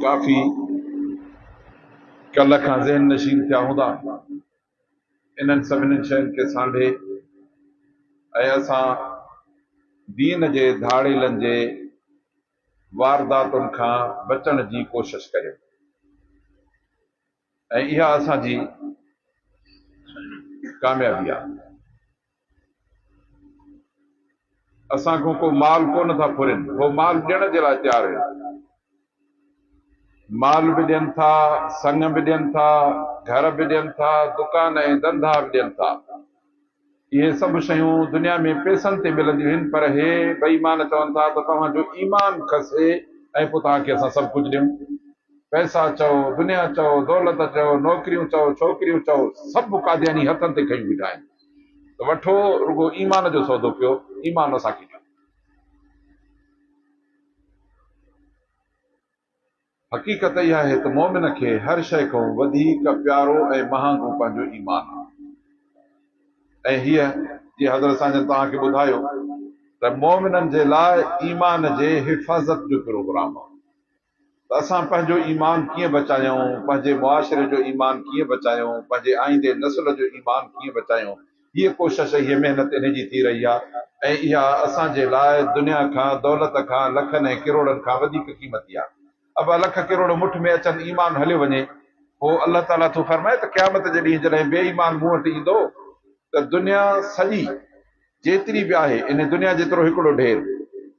काफ़ी कल्ह खां ज़हन नशीन थिया हूंदा इन्हनि सभिनी शयुनि खे सांढे ऐं असां दीन जे धाड़ेलनि जे वारदातुनि खां बचण जी कोशिश करियूं ऐं इहा असांजी कामयाबी आहे। असांखो को माल कोन था फुरनि, उहो माल ॾियण जे लाइ तयारु आहिनि। माल बि ॾियनि था, संग बि ॾियनि था, घर बि ॾियनि था, दुकान ऐं धंधा बि ॾियनि था। इहे सभु शयूं दुनिया में पैसनि ते मिलंदियूं आहिनि, पर हे बेईमान चवनि था त तव्हांजो ईमान खसे ऐं पोइ तव्हांखे असां सभु कुझु ॾियूं। पैसा चओ, दुनिया चओ, दौलत चओ, नौकिरियूं चओ, छोकिरियूं चओ, सभु कादियानी हथनि ते खयूं बीठा आहिनि। त वठो, रुगो ईमान जो सौदो पियो, ईमान असांखे ॾियो। हक़ीक़त इहा आहे त मोमिन खे हर शइ खां वधीक प्यारो ऐं महांगो पंहिंजो ईमान आहे। ऐं हीअ जीअं हज़रत साईं तव्हांखे ॿुधायो त मोमिननि जे लाइ ईमान जे हिफ़ाज़त जो प्रोग्राम आहे। त असां पंहिंजो ईमान कीअं बचायूं, पंहिंजे मुआशिरे जो ईमान कीअं बचायूं, पंहिंजे आईंदे नस्ल जो ईमान कीअं बचायूं, हीअ कोशिश, हीअ महिनत इन जी थी रही आहे। ऐं इहा असांजे लाइ दुनिया खां, दौलत खां, लखनि ऐं किरोड़नि खां वधीक क़ीमती आहे। अब लख किरोड़ मुठ में अचनि, ईमान हलियो वञे, पोइ अलाह ताला थो फरमाए त क़यामत जे ॾींहुं जॾहिं बेईमान मूं वटि ईंदो त दुनिया सॼी जेतिरी बि आहे, इन दुनिया जेतिरो हिकिड़ो ढेर,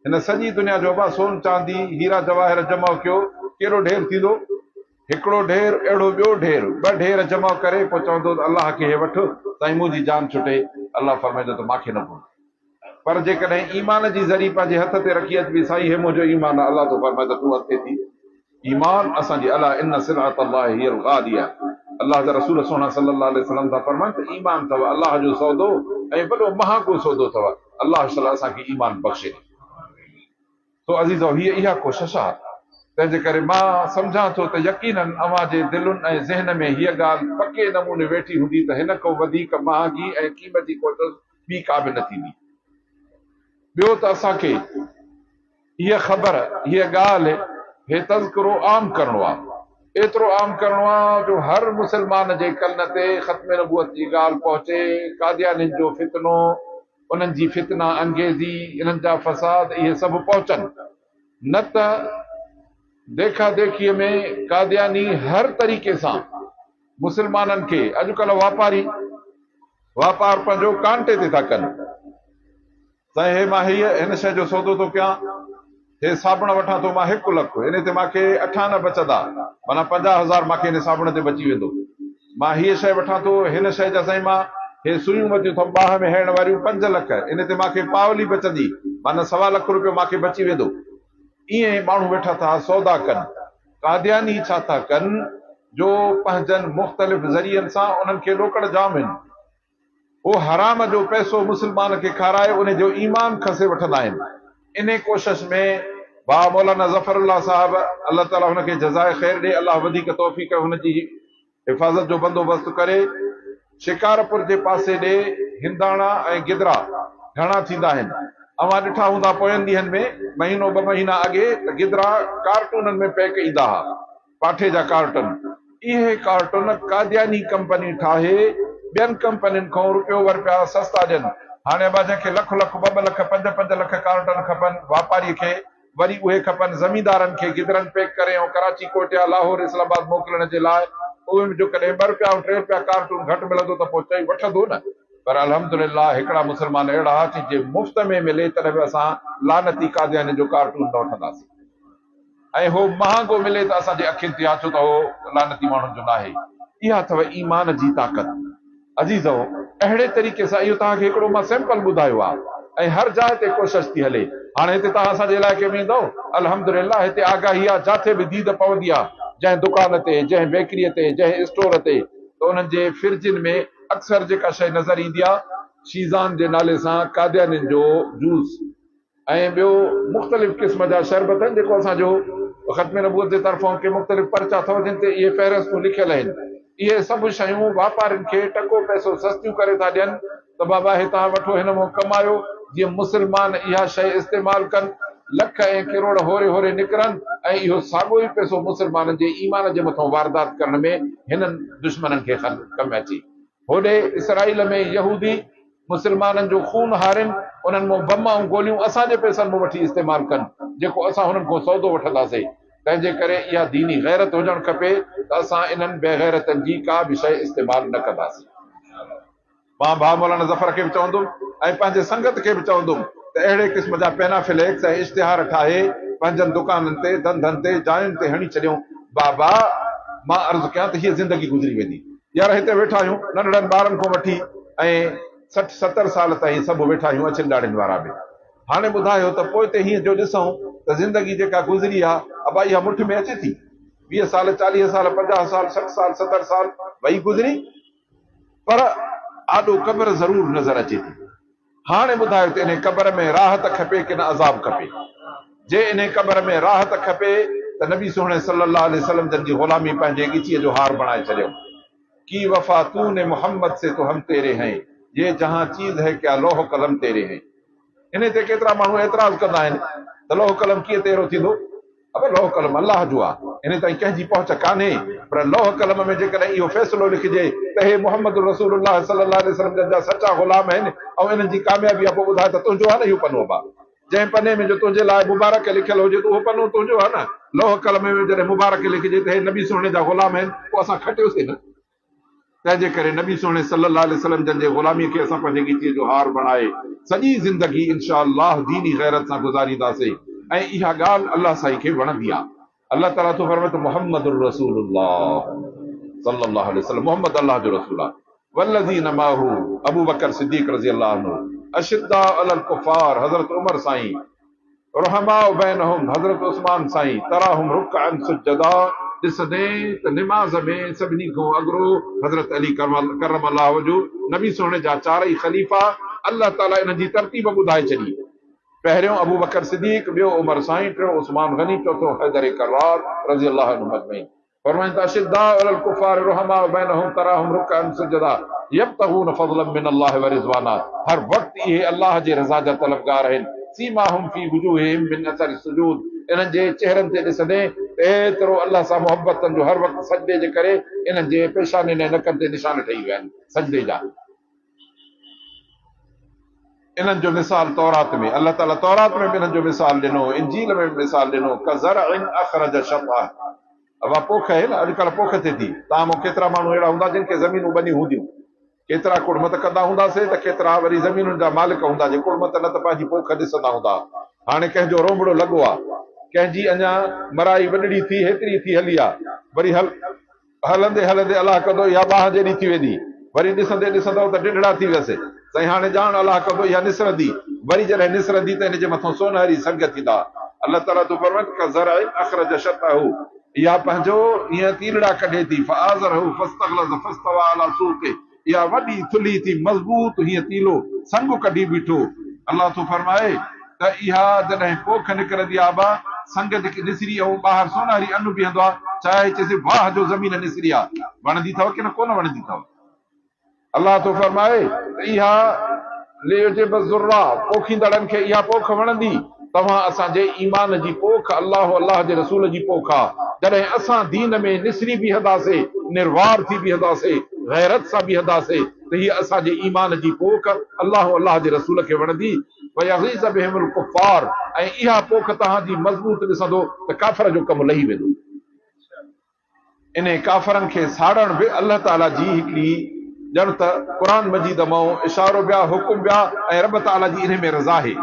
हिन सॼी दुनिया जो अबा सोन चांदी हीरा जवाहिर जमा कयो, कहिड़ो ढेर थींदो? हिकिड़ो ढेर, अहिड़ो ॿियो ढेर, ॿ ढेर जमा करे पोइ चवंदो अलाह खे हे वठि साईं मुंहिंजी जान छुटे। अलाह फरमाईंदो त मूंखे न घुर। पर जेकॾहिं ईमान जी ज़री पंहिंजे हथ ते रखी अचिबी, साईं हे मुंहिंजो ईमान आहे, अलाह थो फरमाए त तूं हथे थी। ईमान असांजी अला इन सिलअत अल्लाह हियल गालिया, अल्लाह जा रसूल सोना सल्लल्लाहु अलैहि वसल्लम था फरमाइनि त ईमान अथव अल्लाह जो सौदो ऐं वॾो महांगो सौदो अथव। अल्लाह ताला असांखे ईमान बख़्शे। तो अज़ीज़ो, हीअ इहा कोशिश आहे। तंहिंजे करे मां सम्झां थो त यकीनन अव्हां जे दिलुनि ऐं ज़हन में हीअ ॻाल्हि पके नमूने वेठी हूंदी त हिन खां वधीक महांगी ऐं क़ीमती कोशिश ॿी का बि न थींदी। ॿियो त असांखे हीअ ख़बर, हीअ ॻाल्हि, हे तज़किरो आम करणो आहे, एतिरो आम करणो आहे जो हर मुस्लमान जे कन ते ख़त्म नबूअत जी ॻाल्हि पहुचे, कादियानिन जो फितनो, उन्हनि जी फितना अंगेज़ी, इन्हनि जा फसाद, इहे सभु पहुचनि। न त देखा देखीअ में कादियानी हर तरीक़े सां मुस्लमाननि खे, अॼुकल्ह वापार पंहिंजो कांटे ते था कनि। साईं हे मां हिन शइ जो सौदो थो कयां, हे साबुण वठां थो मां 1 लख, इन ते मूंखे 98 बचंदा, माना 50,000 मूंखे हिन साबुण ते बची वेंदो। मां हीअ शइ वठां थो, हिन शइ जा साईं मां हे सुयूं वरितियूं अथमि बाहि में हणण वारियूं 5 लख, इन ते मूंखे पावली बचंदी, माना 1.25 लख रुपयो मूंखे बची वेंदो। ईअं माण्हू वेठा था सौदा कनि। कादियानी छा था कनि जो पंहिंजनि मुख़्तलिफ़ ज़रियनि सां उन्हनि खे रोकड़ जाम आहिनि। उहो हराम जो पैसो मुस्लमान खे खाराए उन जो ईमान खसे वठंदा आहिनि। इन कोशिश में भाउ मौलाना ज़फ़रुल्लाह साहब, अल्लाह ताला हुनखे जज़ाए ख़ैर ॾे, अल्लाह वधीक तौफ़ीक़ हुनजी हिफ़ाज़त जो बंदोबस्तु करे, शिकारपुर जे पासे ॾे हिंदाणा ऐं गिदरा घणा थींदा आहिनि। अवां ॾिठा हूंदा पोयनि ॾींहंनि में, महीनो 2 महीना अॻे, त गिदरा कार्टूननि में पैक ईंदा हुआ, पाठे जा कार्टून। इहे कार्टून कादियानी कंपनी ठाहे ॿियनि कंपनियुनि खां रुपयो वर पिया सस्ता ॾियनि। हाणे अबा जंहिंखे लख लख 2 लख 5 लख कार्टून खपनि, वापारीअ खे वरी उहे खपनि ज़मींदारनि खे गिदरनि पैक करे ऐं कराची, कोटिया, लाहौर, इस्लामाबाद मोकिलण जे लाइ। उहे जो कॾहिं 2 रुपया ऐं 3 रुपया कार्टून घटि मिलंदो त पोइ चई वठंदो न। पर अल्हम्दुलिल्लाह हिकिड़ा मुस्लमान अहिड़ा हुआ जे मुफ़्त में मिले तॾहिं बि असां लानती कादियानी जो कार्टून न वठंदासीं, ऐं हो महांगो मिले त असांजे अखियुनि ते अचो त हो लानती माण्हुनि जो न आहे। इहा अथव ईमान जी ताक़त। अजीज़ो, अहिड़े तरीक़े सां इहो तव्हांखे हिकिड़ो मां सैंपल ॿुधायो आहे, ऐं हर जाइ ते कोशिश थी हले। हाणे हिते तव्हां असांजे इलाइक़े में ईंदव, अल्हम्दुलिल्लाह हिते आगाही आहे, जिथे बि दीद पवंदी आहे, जंहिं दुकान ते, जंहिं बेकरीअ ते, जंहिं स्टोर ते, त उन्हनि जे फ्रिजनि में अक्सर जेका शइ नज़र ईंदी आहे, शीज़ान जे नाले सां कादियानिन जो जूस ऐं ॿियो मुख़्तलिफ़ क़िस्म जा शरबत आहिनि, जेको असांजो ख़त्म नबूअत जे तरफ़ां के मुख़्तलिफ़ पर्चा अथव जिन ते इहे फ़हरिस्तूं लिखियल आहिनि। इहे सभु शयूं वापारियुनि खे टको पैसो सस्तियूं करे था ॾियनि त बाबा हे तव्हां वठो, हिन मां कमायो, जीअं मुस्लमान इहा शइ इस्तेमालु कनि। लख ऐं किरोड़ होरे होरे निकिरनि ऐं इहो साॻियो ई पैसो मुस्लमाननि जे ईमान जे मथां वारदात करण में हिननि दुश्मननि खे कमु अचे। होॾे इसराईल में यहूदी मुस्लमाननि जो खून हारिन, उन्हनि मां बम ऐं गोलियूं असांजे पैसनि मां वठी इस्तेमालु कनि जेको असां हुननि खां सौदो वठंदासीं। तंहिंजे करे इहा दीनी गैरत हुजणु खपे त असां इन्हनि बेगैरतनि जी का बि शइ इस्तेमालु न कंदासीं। मां भाउ मौलाना ज़फर खे बि चवंदुमि ऐं पंहिंजे संगत खे बि चवंदुमि त अहिड़े क़िस्म जा पेनाफ्लेक्स ऐं इश्तिहार ठाहे पंहिंजनि दुकाननि ते धंधनि ते जायुनि ते हणी छॾियूं। बाबा मां अर्ज़ु कयां त हीअ ज़िंदगी गुज़री वेंदी। यार हिते वेठा आहियूं नंढड़नि ॿारनि खां वठी ऐं 60-70 साल ताईं सभु वेठा आहियूं अछिन ॾाढ़िन वारा बि। हाणे ॿुधायो त पोइ ते हीअं जो ॾिसूं त ज़िंदगी जेका गुज़री आहे अबा इहा मुठ में अचे थी। 20 साल 40 साल 50 साल 60 साल 70 साल वही गुज़री, पर आॾो क़ब्र ज़रूर नज़र अचे थी। हाणे ॿुधायो त इन क़ब्र में राहत खपे कि न अज़ाब खपे? जे इन क़ब्र में राहत खपे त नबी सोहणे सल्लल्लाहु अलैहि वसल्लम जन जी ग़ुलामी पंहिंजे ॻिचीअ जो हार बणाए छॾियो। की वफ़ा तूने मोहम्मद से तो हम तेरे हैं, ये जहां चीज है क्या लोह कलम तेरे हैं। इन ते केतिरा माण्हू एतिराज़ कंदा आहिनि त लोह कलम कीअं तेरो थींदो? अब लोह कलम अल्लाह जो आहे, इन ताईं कंहिंजी पहुच कान्हे। पर लोह कलम में जेकॾहिं इहो फ़ैसिलो लिखिजे त हे मोहम्मद रसूलुल्लाह सल्लल्लाहु अलैहि वसल्लम जन जा सचा ग़ुलाम आहिनि ऐं इन्हनि जी कामयाबी आहे, पोइ ॿुधाए त तुंहिंजो आहे न इहो पनो? बा जंहिं पने में जो तुंहिंजे लाइ मुबारक लिखियल हुजे त उहो पनो तुंहिंजो आहे न। लोह कलम में जॾहिं मुबारक लिखिजे त हे नबी सोहणे जा ग़ुलाम आहिनि, पोइ असां खटियोसीं न। तंहिंजे करे नबी सोहणे सल्लल्लाहु अलैहि वसल्लम जन जे ग़ुलामीअ खे असां पंहिंजे ॻिचीअ जो हार बणाए सॼी ज़िंदगी इंशा अल्लाह दीनी गैरत सां गुज़ारींदासीं ऐं इहा ॻाल्हि अल्लाह साईं खे वणंदी आहे। अल्लाह ताला थो फरमाए त मुहम्मद रसूलुल्लाह सल्लल्लाहु अलैहि वसल्लम, मोहम्मद अल्लाह जो रसूल आहे। वल्लज़ीन माहू अबू बकर सिद्दीक़ रज़ी अल्लाह अन्हु, अशिद्दा अलल कुफ़ार हज़रत उमर साईं, रहमाउ बैनहुम हज़रत उस्मान साईं, तराहुम रुकअन सुजदा, ॾिसंदे त निमाज़ में सभिनी खां अॻिरो हज़रत अली करम अल्लाह वजू नबी सोहणे जा चारई ख़लीफ़ा अल्लाह ताला इन जी तरतीब ॿुधाए छॾी। पहिरियों अबू बकर सिद्दीक़, ॿियो उमर साईं, टियों उस्मान गनी, चौथों हैदर करार रज़ी अल्लाह अन्हु अजमईन। फरमाइनि था अशिद्दा अलल कुफ़ार रहमाउ बैनहुम तराहुम रुकअन सुजदा यब्तगून फज़लन मिन अल्लाह व रिज़वाना, हर वक्त इहे अल्लाह जे रज़ा जा तलबगार आहिनि। सीमाहुम फी वुजूहिहिम मिन असर सुजूद, इन्हनि जे चेहरनि ते ॾिसंदे एतिरो अल्लाह सां मोहबतनि जो हर वक़्तु सजदे जे करे इन्हनि जे पेशानी ऐं नकनि ते निशान ठही विया आहिनि सजदे जा। इन्हनि जो मिसाल तौरात में अल्लाह ताला तौरात में बि इन्हनि जो मिसाल ॾिनो, इंजील में बि मिसाल ॾिनो। कज़रअन अख़रज शतअह, अब पोख आहे न, अॼुकल्ह पोख थिए थी। तव्हां मूं केतिरा माण्हू अहिड़ा हूंदा जिन खे ज़मीनूं बनियूं हूंदियूं, केतिरा कुड़मत कंदा हूंदासीं त केतिरा वरी ज़मीनुनि जा मालिक हूंदा जे कुड़मत न त पंहिंजी पोख ॾिसंदा हूंदा। हाणे कंहिंजो रोमड़ो लॻो आहे, कंहिंजी अञा मराई वॾड़ी थी हेतिरी थी हली आहे, वरी हलंदे हलंदे अलाह कंदो इहा बाहि जेॾी थी वेंदी, वरी ॾिसंदे ॾिसंदो त ढिढड़ा थी वियसि साईं, हाणे ॼाण अलाह कंदो इहा निसरंदी, वरी जॾहिं निसरंदी त हिन जे मथां सोनहरी संग थींदा। अल्लाह ताला तो फरमाए कज़रअन अख़रज शतअहू, इहा पंहिंजो ईअं तीरड़ा कढे थी, फ़आज़रहू फ़स्तग़लज़ फ़स्तवा अला सूक़िही, इहा वॾी थुली थी मज़बूत हीअं तीलो संग कढी बीठो। अल्लाह तो फरमाए त इहा जॾहिं पोख निकिरंदी आहे बा संग जेकी निसरी ऐं ॿाहिरि सोनहरी अनु बीहंदो आहे, चाहे चइजे वाह जो ज़मीन निसरी आहे, वणंदी अथव की न कोन वणंदी अथव? अल्लाह तो फरमाए त इहा लियुजिब ज़ुर्रा, पोखींदड़नि खे इहा पोख वणंदी। तव्हां असांजे ईमान जी पोख अल्लाह जे रसूल जी पोख आहे। जॾहिं असां दीन में निसरी बीहंदासीं, निर्वार थी बीहंदासीं, गैरत सां बीहंदासीं त हीअ असांजे ईमान जी पोख अल्लाह जे रसूल खे वणंदी। वयग़ीज़ बिहिमुल कुफ़ार, ऐं इहा पोख तव्हांजी मज़बूत ॾिसंदो त काफ़िर जो कमु लही वेंदो। इन काफ़िरनि खे साड़ण बि अल्लाह ताला जी हिकिड़ी ॼण त क़ुरान मजीद मां इशारो बिया, हुकुम बिया, ऐं रब ताला जी इन में रज़ा आहे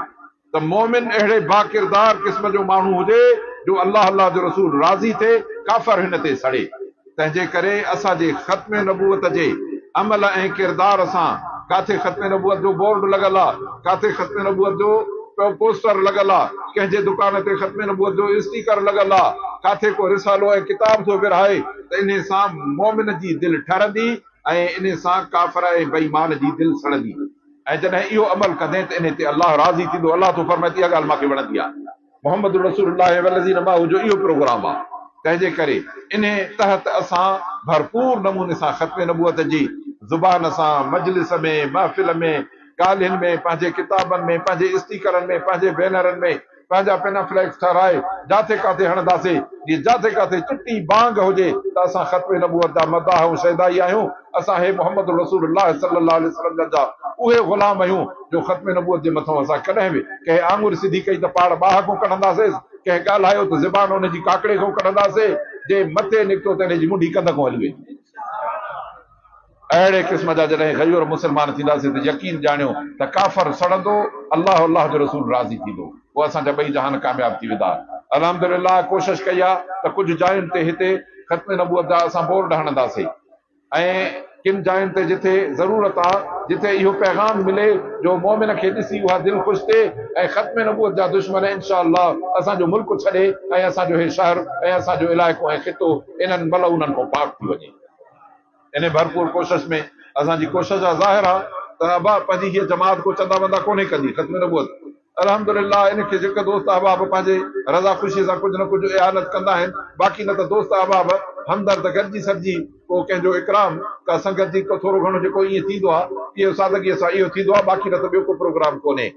त मोमिन अहिड़े बाकिरदार क़िस्म जो माण्हू हुजे जो अल्लाह जो रसूल राज़ी थिए, काफ़िर हिन ते सड़े। तंहिंजे करे असांजे ख़त्म नबूवत जे अमल ऐं किरदार सां, काथे ख़त्म नबूवत जो बोर्ड लॻल आहे, काथे ख़त्म नबूवत जो पोस्टर लॻल आहे, कंहिंजे दुकान ते ख़त्म नबूवत जो स्टीकर लॻल आहे, काथे को रिसालो ऐं किताब थो विरहाए, त इन सां मोमिन जी दिलि ठरंदी ऐं इन सां काफ़िर ऐं बेईमान जी दिलि सड़ंदी। ऐं जॾहिं इहो अमल कंदे त इन ते अल्लाह राज़ी थींदो। अल्लाह तो फरमाए इहा ॻाल्हि मूंखे वणंदी आहे। मोहम्मद रसूलुल्लाह वल्लज़ीन माहू जो इहो प्रोग्राम आहे। तंहिंजे करे इन तहत असां भरपूर नमूने सां ख़त्म नबूवत जी ज़ुबान सां मजलिस में, महफ़िल में, ॻाल्हियुनि में, पंहिंजे किताबनि में, पंहिंजे स्टीकरनि में, पंहिंजे बैनरनि में, पंहिंजा पिन फ्लैक्स ठाराए जाथे काथे हणंदासीं, जीअं जाथे काथे चिटी बांग हुजे त असां ख़त्म नबूवत जा मदाह ऐं शहदाई आहियूं। असां हे मोहम्मद रसूलुल्लाह सल्लल्लाहु अलैहि वसल्लम जा उहे ग़ुलाम आहियूं जो ख़त्म नबूवत जे मथां असां कॾहिं बि कंहिं आङुर सिधी कई त पाड़ बाह खां कढंदासीं, कंहिं ॻाल्हायो त ज़बान हुनजी काकड़े खां कढंदासीं, जे मथे निकितो त हिनजी मुंडी कंध खां हली वेंदी। अहिड़े क़िस्म जा जॾहिं ग़यूर मुस्लमान थींदासीं त यकीन ॼाणियो त काफ़र सड़ंदो, अलाह अलाह जो रसूल राज़ी थींदो, पोइ असांजा ॿई जहान कामयाब थी वेंदा। अल्हम्दुलिल्लाह कोशिशि कई आहे त कुझु जायुनि ते हिते ख़त्म नबूवत जा असां बोर्ड हणंदासीं ऐं किन जायुनि ते जिथे ज़रूरत आहे, जिथे इहो पैगाम मिले जो मोमिन खे ॾिसी उहा दिलि ख़ुशि थिए ऐं ख़त्म नबूवत जा दुश्मन इंशाअल्लाह असांजो मुल्क छॾे ऐं असांजो हे शहर ऐं असांजो इलाइक़ो ऐं ख़ितो इन्हनि मलउननि खां पाक थी वञे। इन भरपूर कोशिश में असांजी कोशिश ज़ाहिर आहे त अबा पंहिंजी हीअ जमात को चंदा वंदा कोन्हे कंदी ख़त्म नबूवत। अल्हम्दुलिल्लाह इनखे जेके दोस्त अहबाब पंहिंजे रज़ा ख़ुशी सां कुझु न कुझु इआनत कंदा आहिनि, बाक़ी न त दोस्त अहबाब हमदर्द गॾिजी सॾिजी को कंहिंजो इकराम का संगत जी को थोरो घणो जेको ईअं थींदो आहे इहो सादगीअ सां इहो थींदो आहे, बाक़ी न त ॿियो को प्रोग्राम कोन्हे।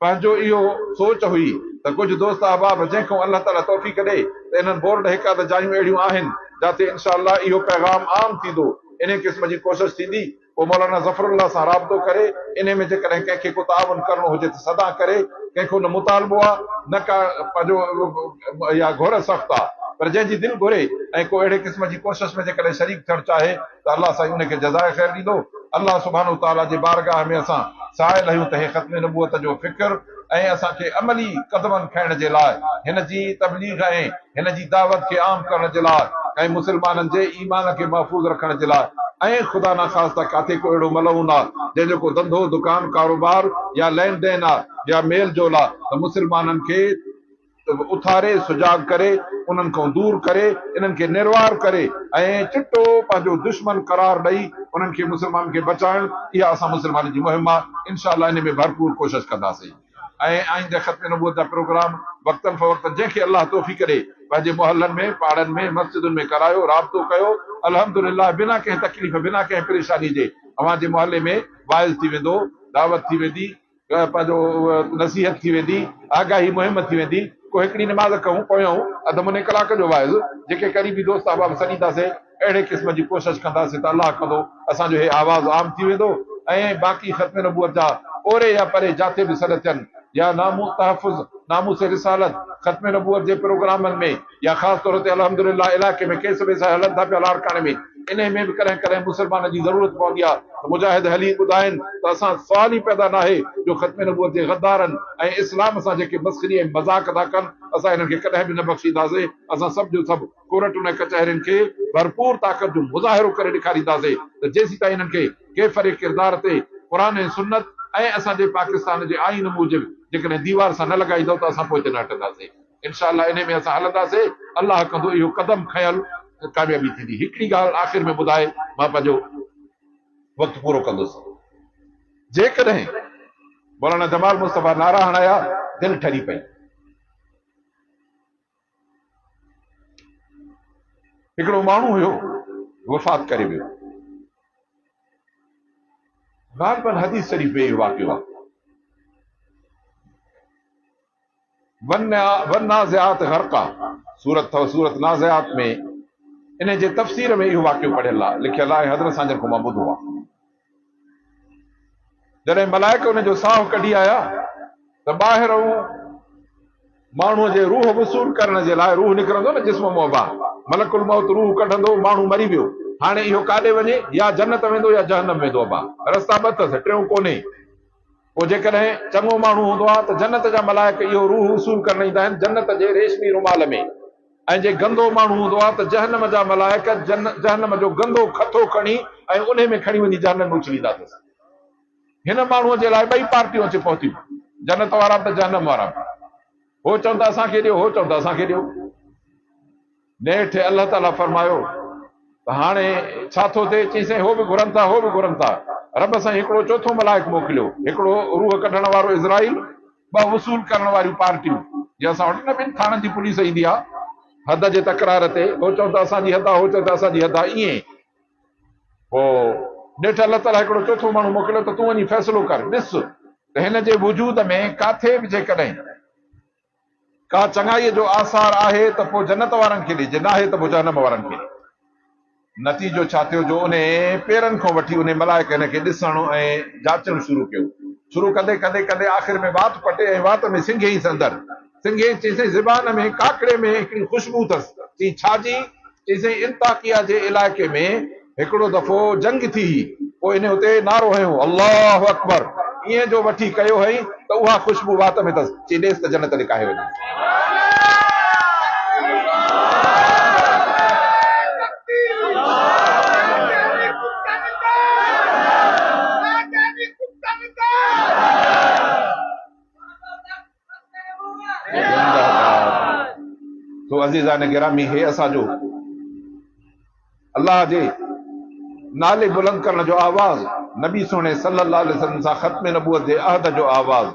पंहिंजो इहो सोच हुई त कुझु दोस्त अहबाब जंहिंखां अलाह ताला तौफ़ीक़ ॾे त इन्हनि बोर्ड हिकु अध जायूं अहिड़ियूं आहिनि जिते इंशाअल्लाह इहो पैगाम आम थींदो, इन क़िस्म जी कोशिशि थींदी। पोइ मौलाना ज़फ़रुल्लाह सां राबितो करे इन में जेकॾहिं कंहिंखे को ताउन करणो हुजे त सदा करे, कंहिंखो न मुतालबो आहे न का पंहिंजो या घुर सख़्तु आहे, पर जंहिंजी दिलि घुरे ऐं को अहिड़े क़िस्म जी कोशिशि में जेकॾहिं शरीक थियणु चाहे त अलाह साईं उनखे जज़ाए ख़ैर ॾींदो। अलाह सुब्हानहु तआला जे बारगाह में असां साहिल आहियूं त हे ख़त्म नबूवत जो फ़िक्र ऐं असांखे अमली क़दमनि खणण जे लाइ, हिन जी तबलीग ऐं हिन जी दावत खे आम करण जे लाइ ऐं मुस्लमाननि जे ईमान खे महफ़ूज़ रखण जे लाइ ऐं ख़ुदा न ख़ास्ता काथे को अहिड़ो मलऊन आहे जंहिंजो को धंधो दुकान कारोबार या लेन देन आहे या मेल जोल आहे त मुस्लमाननि खे उथारे सुजाग करे उन्हनि खां दूर करे इन्हनि खे निर्वार करे ऐं चिटो पंहिंजो दुश्मन करार ॾेई उन्हनि खे मुस्लमाननि खे बचाइण, इहा असां मुस्लमाननि जी मुहिम आहे। इंशाअल्लाह इन में भरपूर कोशिशि कंदासीं ऐं आईंदह ख़त्म नबूवत जा प्रोग्राम वक़्तन फ़वक़्तन जंहिंखे अलाह तौफ़ीक़ ॾे पंहिंजे मुहल्लनि में पाड़नि में मस्जिदुनि में करायो, राबितो कयो। अल्हम्दुलिल्लाह बिना कंहिं तकलीफ़ बिना कंहिं परेशानी जे अव्हांजे मुहल्ले में वाइज़ थी वेंदो, दावत थी वेंदी, पंहिंजो नसीहत थी वेंदी, आगाही मुहिम थी वेंदी। को हिकिड़ी निमाज़ कयूं पोयूं अधु मुने कलाक जो वाइज़ जेके क़रीबी दोस्त अहबाब सॾींदासीं, अहिड़े क़िस्म जी कोशिशि कंदासीं त अलाह कंदो असांजो हे आवाज़ आम थी वेंदो ऐं बाक़ी ख़त्म नबूवत जा ओरे या परे जिथे बि सॾ थियनि या नामूस तहफ़ुज़ नामूस रिसालत ख़त्म नबूवत जे प्रोग्रामनि में या ख़ासि तौर ते अल्हम्दुलिल्लाह इलाइक़े में केस वेस हलनि था पिया लाड़काने में, इन में बि कॾहिं कॾहिं मुस्लमान जी ज़रूरत पवंदी आहे त मुजाहिद हली ॿुधाइनि त असां सवाल ई पैदा न आहे जो ख़त्म नबूवत जे गद्दारनि ऐं इस्लाम सां जेके मस्ख़री ऐं मज़ाक़ था कनि असां हिननि खे कॾहिं बि न बख़्शींदासीं। असां सभु जो सभु कोर्टुनि ऐं कचहरियुनि खे भरपूर ताक़त जो मुज़ाहिरो करे ॾेखारींदासीं त जेसीं ताईं हिननि खे केफ़र किरदार ते क़ुरान ऐं सुन्नत ऐं असांजे पाकिस्तान जे आइन मूजिबि जेकॾहिं दीवार सां न लॻाईंदो त असां पोइ हिते न हटंदासीं। इंशाअल्लाह इन में असां हलंदासीं, अलाह कंदो इहो क़दम खयल कामयाबी थींदी। हिकिड़ी ॻाल्हि आख़िर में ॿुधाए मां पंहिंजो वक़्तु पूरो कंदुसि। जेकॾहिं मौलाना जमाल मुस्तफ़ा नारा हणाया दिलि ठरी पई, हिकिड़ो माण्हू हुयो वफ़ात करे वियो, ग़ालिबन हदीस शरीफ़ में इहो वाक़ियो आहे। वन नाज़िआत ग़रक़ा सूरत अथव, सूरत नाज़िआत में इन जे तफ़सीर में इहो वाक़ियो पढ़ियल आहे, लिखियल आहे, हज़रत सांजन खां मां ॿुधो आहे। जॾहिं मलाइक उनजो साहु कढी आया त ॿाहिरां माण्हूअ जे रूह वसूल करण जे लाइ, रूह निकिरंदो न जिस्म मोहबा, मलकुल मौत रूह कढंदो, माण्हू मरी वियो, हाणे इहो काॾे वञे, या जन्नत वेंदो या जहन्नम वेंदो। अबा रस्ता ॿ अथसि, टियों कोन्हे। पोइ जेकॾहिं चङो माण्हू हूंदो आहे त जन्नत जा मलाइक इहो रूह वसूल करण ईंदा आहिनि जन्नत जे रेशमी रुमाल में, ऐं जे गंदो माण्हू हूंदो आहे त जहन्नम जा मलाइक जहन्नम जो गंदो खथो खणी ऐं उन में खणी वञी जहन्नम में उछलींदा अथसि। हिन माण्हूअ जे लाइ ॿई पार्टियूं अची पहुतियूं, जन्नत वारा बि त जहन्नम वारा बि। हो चवंदा असांखे ॾियो, हो चवंदा असांखे ॾियो। नेठि अलाह ताला फरमायो त हाणे छा थो थिए, चईं हो बि घुरनि था, हो बि घुरनि था। रब साईं हिकिड़ो चोथों मलाइक मोकिलियो, हिकिड़ो रूह कढण वारो इज़राइल, ॿ वसूल करण वारियूं पार्टियूं। जीअं असां वटि न ॿिनि थाणनि जी पुलिस ईंदी आहे हद जे तकरार ते, हो चवंदा असांजी हद आहे, हो चवंदा असांजी हद आहे, ईअं। पोइ नेठि अलाह ताला हिकिड़ो चोथों माण्हू मोकिलियो त तूं वञी फ़ैसिलो कर, ॾिस त हिन जे वजूद में काथे बि जेकॾहिं का चङाईअ जो आसार आहे त पोइ जन्नत वारनि खे ॾिजे, न आहे त पोइ जहन्नम वारनि खे ॾिजे। नतीजो छा थियो जो उन पेरनि खां वठी उन मलाइक हिन खे ॾिसणु ऐं जाचणु शुरू कयो। शुरू कंदे कंदे कंदे आख़िर में वात पटे ऐं वात में सिंघेईंसि अंदरि। सिंघे चईंसि ज़बान में काकड़े में हिकिड़ी ख़ुशबू अथसि। चई छाजी? चईंसि इंताकिया जे इलाइक़े में हिकिड़ो दफ़ो जंग थी, पोइ इन हुते नारो हयो अल्लाहु अकबर, ईअं जो वठी कयो हई त उहा ख़ुशबू वात में अथसि। चई ॾेसि त जन्नत ॾेखारे वञे। तो अज़ीज़ान गिरामी, हे असांजो अल्लाह जे नाले बुलंद करण जो आवाज़, नबी सोने सल्लल्लाहु अलैहि वसल्लम सां ख़त्म नबूवत जे अहद जो आवाज़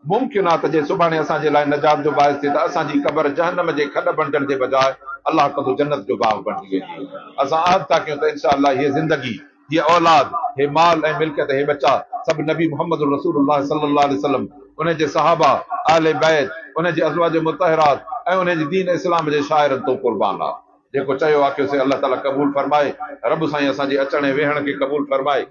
मुमकिन आहे त जे सुभाणे असांजे लाइ नजात जो बाइस थिए त असांजी क़बर जहन्नम जे खॾ बंटण जे बजाए अल्लाह कंदो जन्नत जो बाग बणिजी वेंदी। असां अहद था कयूं त इंशाअल्लाह हीअ ज़िंदगी, हीअ औलाद, हे माल ऐं मिल्कियत, हे बच्चा सभु नबी मुहम्मद रसूलुल्लाह सल्लल्लाहु अलैहि वसल्लम, उन जे सहाबा, आले बैत, उन जे अज़वाज मुतहरात ऐं उन जे दीन इस्लाम जे शाइरनि तो कुर्बान आहे। जेको चयो आहे कि अल्लाह ताला क़बूल फरमाए। रब साईं असांजे अचण ऐं वेहण खे क़बूल फरमाए।